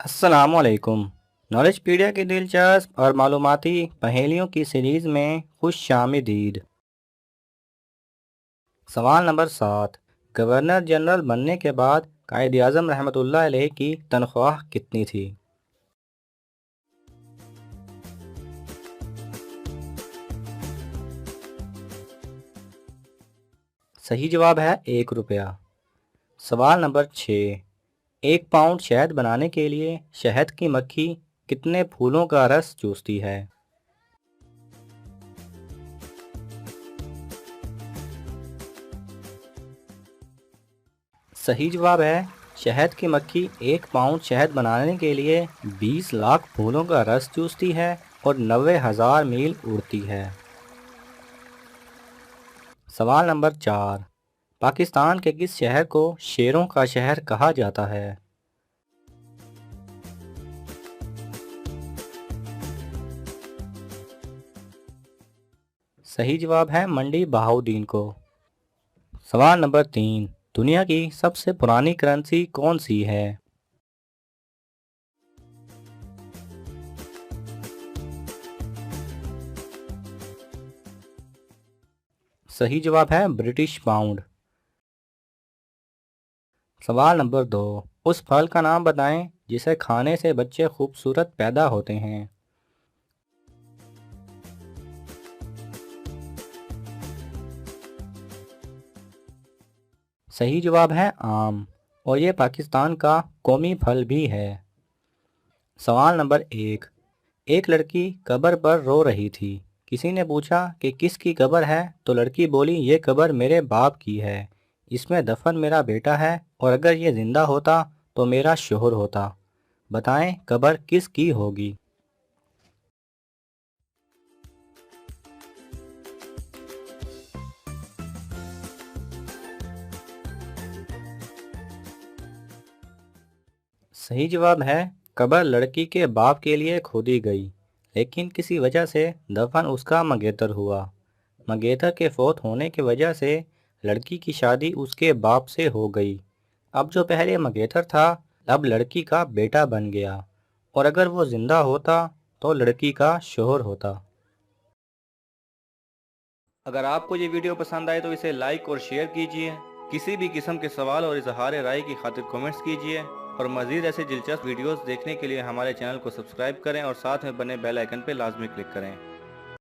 अस्सलामुअलैकुम। नॉलेजपीडिया की दिलचस्प और मालूमाती पहेलियों की सीरीज़ में खुश आमदीद। सवाल नंबर 7। गवर्नर जनरल बनने के बाद कायद आज़म रहमतुल्लाह अलैह की तनख्वाह कितनी थी? सही जवाब है 1 रुपया। सवाल नंबर 6। 1 पाउंड शहद बनाने के लिए शहद की मक्खी कितने फूलों का रस चूसती है? सही जवाब है, शहद की मक्खी 1 पाउंड शहद बनाने के लिए 20 लाख फूलों का रस चूसती है और 90,000 मील उड़ती है। सवाल नंबर 4। पाकिस्तान के किस शहर को शेरों का शहर कहा जाता है? सही जवाब है मंडी बहाउद्दीन को। सवाल नंबर 3। दुनिया की सबसे पुरानी करेंसी कौन सी है? सही जवाब है ब्रिटिश पाउंड। सवाल नंबर 2। उस फल का नाम बताएं जिसे खाने से बच्चे खूबसूरत पैदा होते हैं। सही जवाब है आम, और ये पाकिस्तान का कौमी फल भी है। सवाल नंबर 1। एक लड़की कब्र पर रो रही थी। किसी ने पूछा कि किसकी कब्र है, तो लड़की बोली ये कब्र मेरे बाप की है। इसमें दफन मेरा बेटा है, और अगर ये जिंदा होता तो मेरा शोहर होता। बताएं कब्र किसकी होगी? सही जवाब है, कब्र लड़की के बाप के लिए खोदी गई, लेकिन किसी वजह से दफन उसका मंगेतर हुआ। मंगेतर के फौत होने की वजह से लड़की की शादी उसके बाप से हो गई। अब जो पहले मंगेतर था, अब लड़की का बेटा बन गया, और अगर वो जिंदा होता तो लड़की का शोहर होता। अगर आपको ये वीडियो पसंद आए तो इसे लाइक और शेयर कीजिए। किसी भी किस्म के सवाल और इजहार राय की खातिर कमेंट्स कीजिए, और मज़ीद ऐसे दिलचस्प वीडियोस देखने के लिए हमारे चैनल को सब्सक्राइब करें और साथ में बने बेल आइकन पर लाजमी क्लिक करें।